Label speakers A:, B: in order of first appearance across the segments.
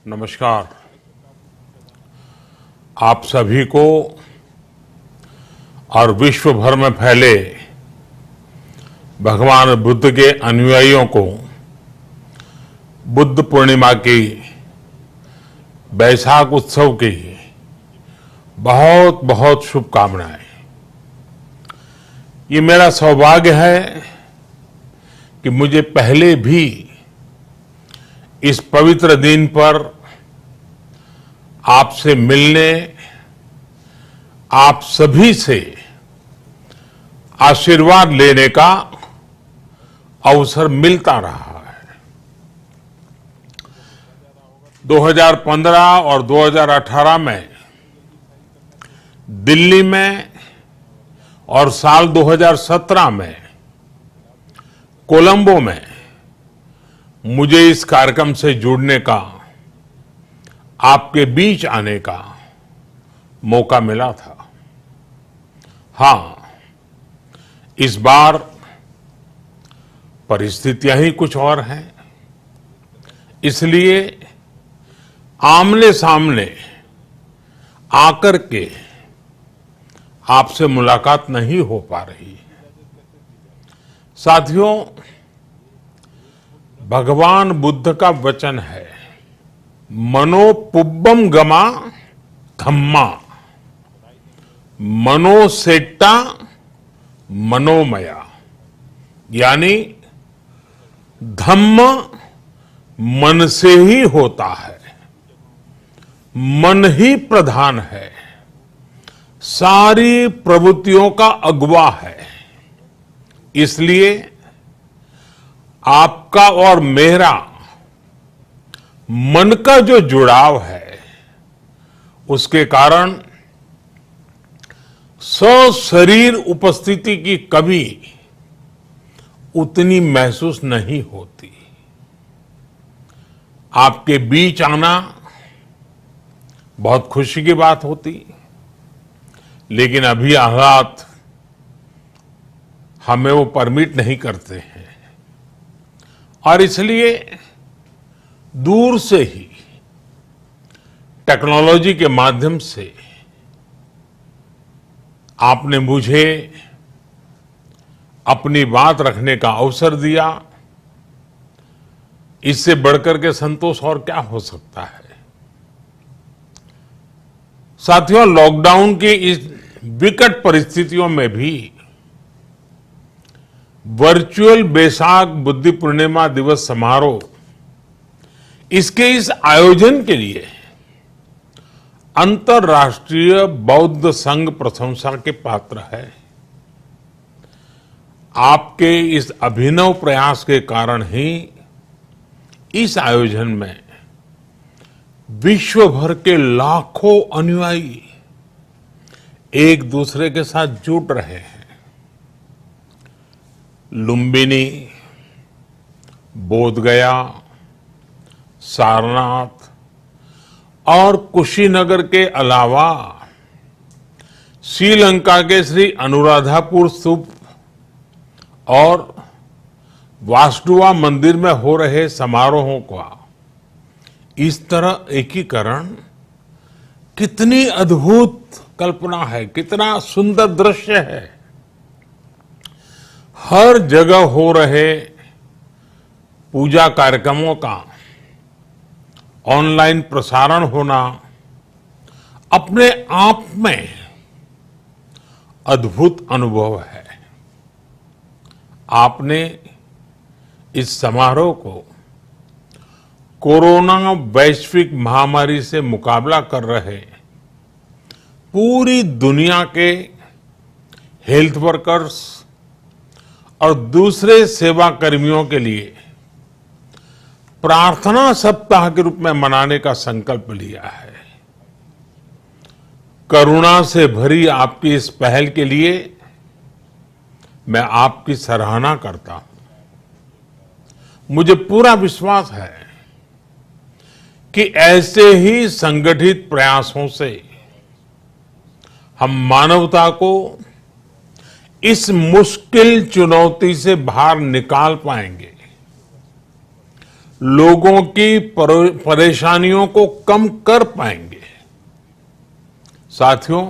A: नमस्कार। आप सभी को और विश्व भर में फैले भगवान बुद्ध के अनुयायियों को बुद्ध पूर्णिमा की बैसाख उत्सव की बहुत बहुत शुभकामनाएं। ये मेरा सौभाग्य है कि मुझे पहले भी इस पवित्र दिन पर आपसे मिलने, आप सभी से आशीर्वाद लेने का अवसर मिलता रहा है। 2015 और 2018 में दिल्ली में और साल 2017 में कोलंबो में मुझे इस कार्यक्रम से जुड़ने का, आपके बीच आने का मौका मिला था। हां, इस बार परिस्थितियां ही कुछ और हैं, इसलिए आमने सामने आकर के आपसे मुलाकात नहीं हो पा रही। साथियों, भगवान बुद्ध का वचन है, मनो पुब्बम गमा धम्मा, मनोसेट्टा मनोमया। यानी धम्म मन से ही होता है, मन ही प्रधान है, सारी प्रवृत्तियों का अगुवा है। इसलिए आपका और मेरा मन का जो जुड़ाव है, उसके कारण सशरीर उपस्थिति की कभी उतनी महसूस नहीं होती। आपके बीच आना बहुत खुशी की बात होती, लेकिन अभी हालात हमें वो परमिट नहीं करते हैं और इसलिए दूर से ही टेक्नोलॉजी के माध्यम से आपने मुझे अपनी बात रखने का अवसर दिया। इससे बढ़कर के संतोष और क्या हो सकता है। साथियों, लॉकडाउन की इस विकट परिस्थितियों में भी वर्चुअल बैसाख बुद्ध पूर्णिमा दिवस समारोह, इसके इस आयोजन के लिए अंतर्राष्ट्रीय बौद्ध संघ प्रशंसा के पात्र है। आपके इस अभिनव प्रयास के कारण ही इस आयोजन में विश्व भर के लाखों अनुयायी एक दूसरे के साथ जुड़ रहे हैं। लुम्बिनी, बोधगया, सारनाथ और कुशीनगर के अलावा श्रीलंका के श्री अनुराधापुर स्तूप और वासुदेवा मंदिर में हो रहे समारोहों का इस तरह एकीकरण कितनी अद्भुत कल्पना है, कितना सुंदर दृश्य है। हर जगह हो रहे पूजा कार्यक्रमों का ऑनलाइन प्रसारण होना अपने आप में अद्भुत अनुभव है। आपने इस समारोह को कोरोना वैश्विक महामारी से मुकाबला कर रहे पूरी दुनिया के हेल्थ वर्कर्स और दूसरे सेवा कर्मियों के लिए प्रार्थना सप्ताह के रूप में मनाने का संकल्प लिया है। करुणा से भरी आपकी इस पहल के लिए मैं आपकी सराहना करता हूं। मुझे पूरा विश्वास है कि ऐसे ही संगठित प्रयासों से हम मानवता को इस मुश्किल चुनौती से बाहर निकाल पाएंगे। लोगों की परेशानियों को कम कर पाएंगे। साथियों,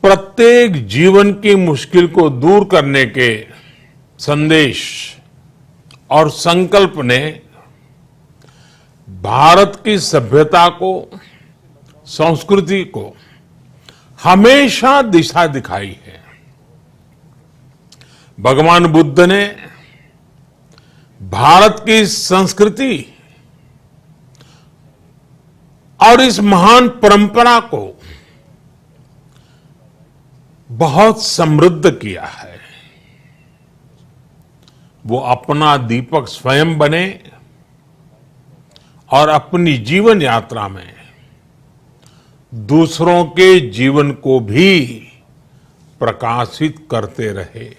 A: प्रत्येक जीवन की मुश्किल को दूर करने के संदेश और संकल्प ने भारत की सभ्यता को, संस्कृति को हमेशा दिशा दिखाई है। भगवान बुद्ध ने भारत की संस्कृति और इस महान परंपरा को बहुत समृद्ध किया है। वो अपना दीपक स्वयं बने और अपनी जीवन यात्रा में दूसरों के जीवन को भी प्रकाशित करते रहे।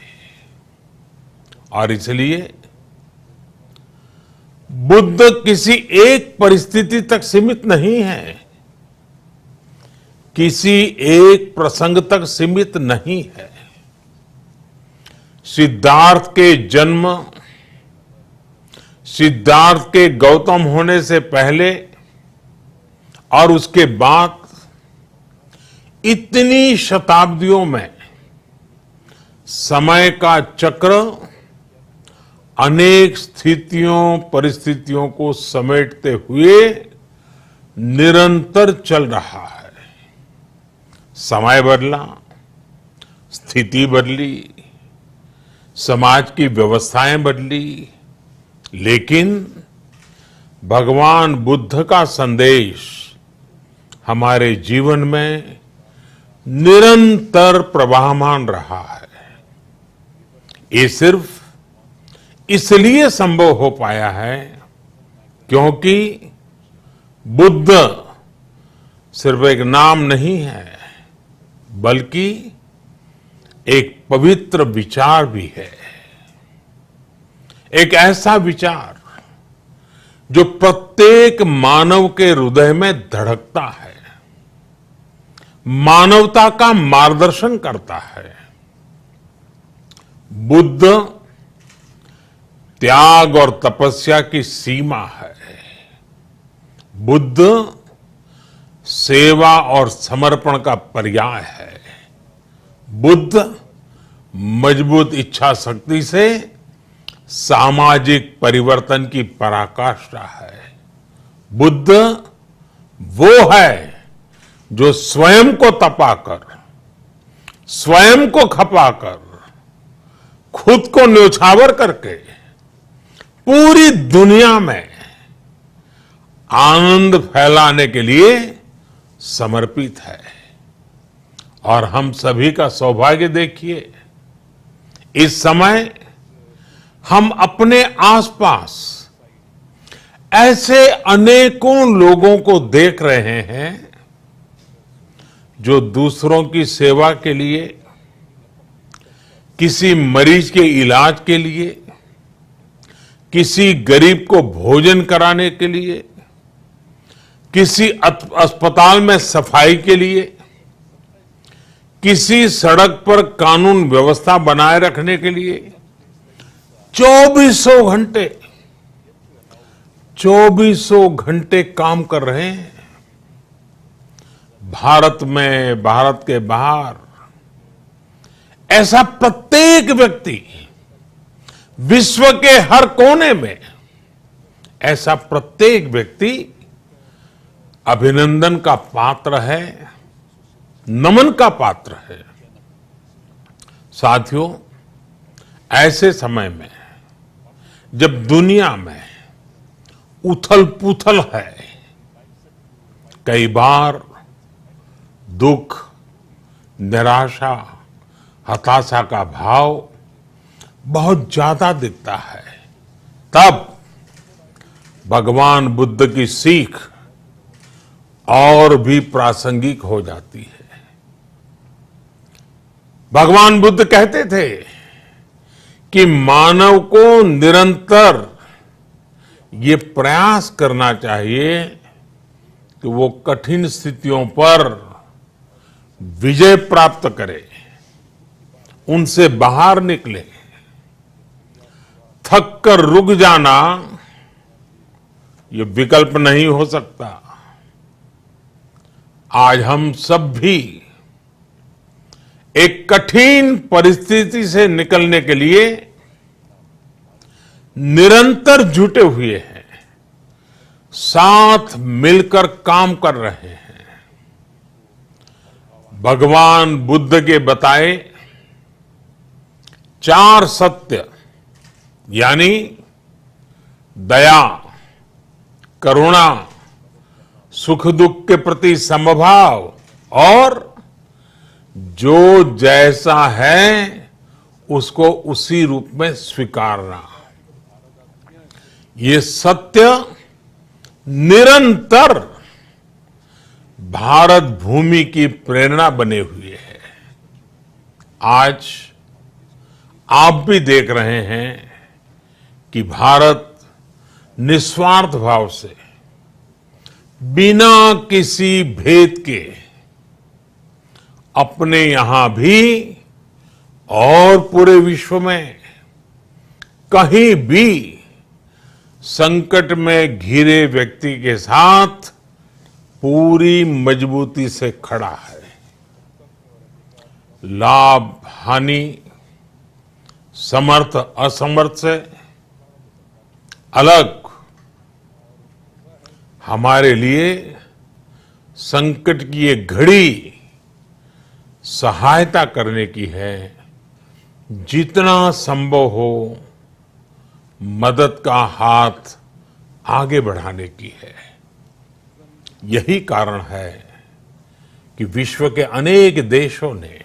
A: और इसलिए बुद्ध किसी एक परिस्थिति तक सीमित नहीं है, किसी एक प्रसंग तक सीमित नहीं है। सिद्धार्थ के जन्म, सिद्धार्थ के गौतम होने से पहले और उसके बाद इतनी शताब्दियों में समय का चक्र अनेक स्थितियों, परिस्थितियों को समेटते हुए निरंतर चल रहा है। समय बदला, स्थिति बदली, समाज की व्यवस्थाएं बदली, लेकिन भगवान बुद्ध का संदेश हमारे जीवन में निरंतर प्रवाहमान रहा है। ये सिर्फ इसलिए संभव हो पाया है क्योंकि बुद्ध सिर्फ एक नाम नहीं है, बल्कि एक पवित्र विचार भी है। एक ऐसा विचार जो प्रत्येक मानव के हृदय में धड़कता है, मानवता का मार्गदर्शन करता है। बुद्ध त्याग और तपस्या की सीमा है। बुद्ध सेवा और समर्पण का पर्याय है। बुद्ध मजबूत इच्छा शक्ति से सामाजिक परिवर्तन की पराकाष्ठा है। बुद्ध वो है जो स्वयं को तपाकर, स्वयं को खपाकर, खुद को न्योछावर करके पूरी दुनिया में आनंद फैलाने के लिए समर्पित है। और हम सभी का सौभाग्य देखिए, इस समय हम अपने आसपास ऐसे अनेकों लोगों को देख रहे हैं जो दूसरों की सेवा के लिए, किसी मरीज के इलाज के लिए, किसी गरीब को भोजन कराने के लिए, किसी अस्पताल में सफाई के लिए, किसी सड़क पर कानून व्यवस्था बनाए रखने के लिए 24 घंटे काम कर रहे हैं। भारत में, भारत के बाहर ऐसा प्रत्येक व्यक्ति, विश्व के हर कोने में ऐसा प्रत्येक व्यक्ति अभिनंदन का पात्र है, नमन का पात्र है। साथियों, ऐसे समय में जब दुनिया में उथल पुथल है, कई बार दुख, निराशा, हताशा का भाव बहुत ज्यादा दिखता है, तब भगवान बुद्ध की सीख और भी प्रासंगिक हो जाती है। भगवान बुद्ध कहते थे कि मानव को निरंतर ये प्रयास करना चाहिए कि वो कठिन स्थितियों पर विजय प्राप्त करे, उनसे बाहर निकले, थक कर रुक जाना ये विकल्प नहीं हो सकता। आज हम सब भी एक कठिन परिस्थिति से निकलने के लिए निरंतर जुटे हुए हैं, साथ मिलकर काम कर रहे हैं। भगवान बुद्ध के बताए 4 सत्य यानी दया, करुणा, सुख दुख के प्रति समभाव और जो जैसा है उसको उसी रूप में स्वीकारना, ये सत्य निरंतर भारत भूमि की प्रेरणा बने हुए है। आज आप भी देख रहे हैं कि भारत निस्वार्थ भाव से बिना किसी भेद के अपने यहां भी और पूरे विश्व में कहीं भी संकट में घिरे व्यक्ति के साथ पूरी मजबूती से खड़ा है। लाभ हानि, समर्थ असमर्थ से अलग हमारे लिए संकट की ये घड़ी सहायता करने की है। जितना संभव हो मदद का हाथ आगे बढ़ाने की है। यही कारण है कि विश्व के अनेक देशों ने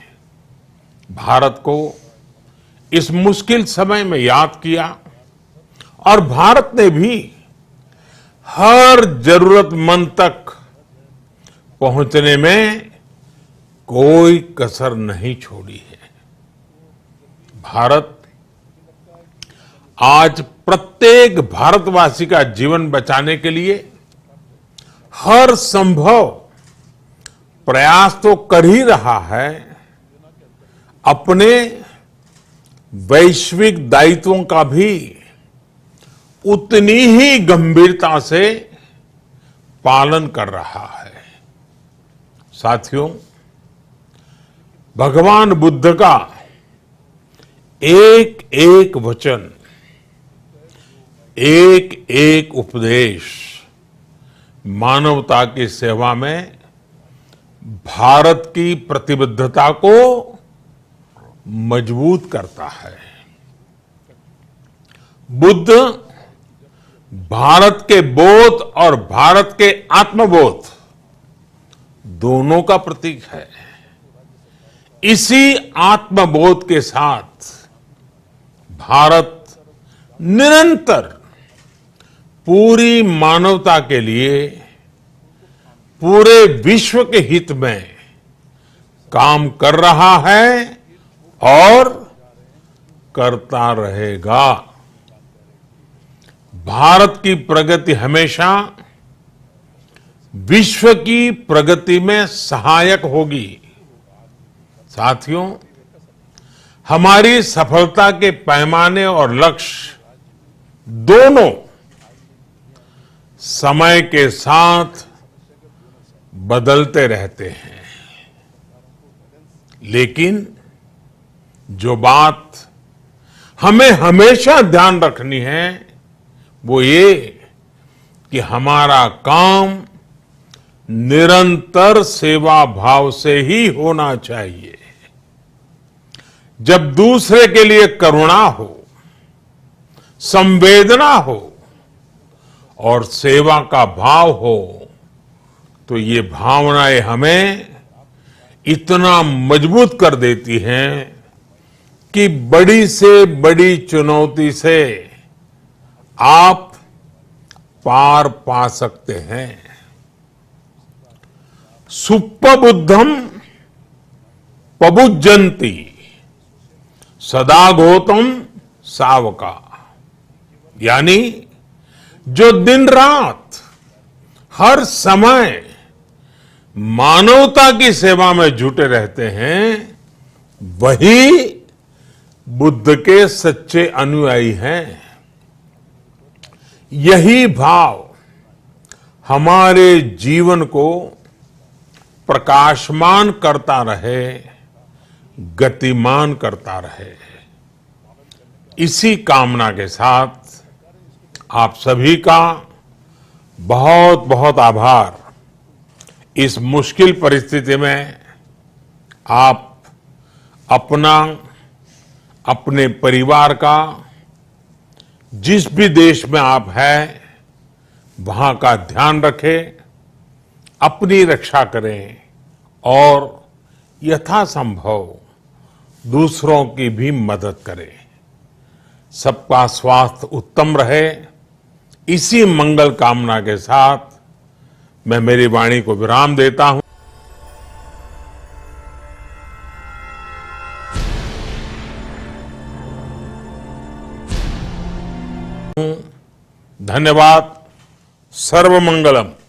A: भारत को इस मुश्किल समय में याद किया और भारत ने भी हर जरूरतमंद तक पहुंचने में कोई कसर नहीं छोड़ी है। भारत आज प्रत्येक भारतवासी का जीवन बचाने के लिए हर संभव प्रयास तो कर ही रहा है, अपने वैश्विक दायित्वों का भी उतनी ही गंभीरता से पालन कर रहा है। साथियों, भगवान बुद्ध का एक एक वचन, एक एक उपदेश मानवता की सेवा में भारत की प्रतिबद्धता को मजबूत करता है। बुद्ध भारत के बोध और भारत के आत्मबोध दोनों का प्रतीक है। इसी आत्मबोध के साथ भारत निरंतर पूरी मानवता के लिए, पूरे विश्व के हित में काम कर रहा है और करता रहेगा। भारत की प्रगति हमेशा विश्व की प्रगति में सहायक होगी। साथियों, हमारी सफलता के पैमाने और लक्ष्य दोनों समय के साथ बदलते रहते हैं, लेकिन जो बात हमें हमेशा ध्यान रखनी है वो ये कि हमारा काम निरंतर सेवा भाव से ही होना चाहिए। जब दूसरे के लिए करुणा हो, संवेदना हो और सेवा का भाव हो तो ये भावनाएं हमें इतना मजबूत कर देती हैं कि बड़ी से बड़ी चुनौती से आप पार पा सकते हैं। सुप्पबुद्धम पबुज्जन्ति सदा गौतम सावका, यानी जो दिन रात हर समय मानवता की सेवा में जुटे रहते हैं वही बुद्ध के सच्चे अनुयायी हैं। यही भाव हमारे जीवन को प्रकाशमान करता रहे, गतिमान करता रहे। इसी कामना के साथ आप सभी का बहुत बहुत आभार। इस मुश्किल परिस्थिति में आप अपना, अपने परिवार का, जिस भी देश में आप हैं वहां का ध्यान रखें, अपनी रक्षा करें और यथासंभव दूसरों की भी मदद करें। सबका स्वास्थ्य उत्तम रहे, इसी मंगल कामना के साथ मैं मेरी वाणी को विराम देता हूं। धन्यवाद। सर्वमंगलम।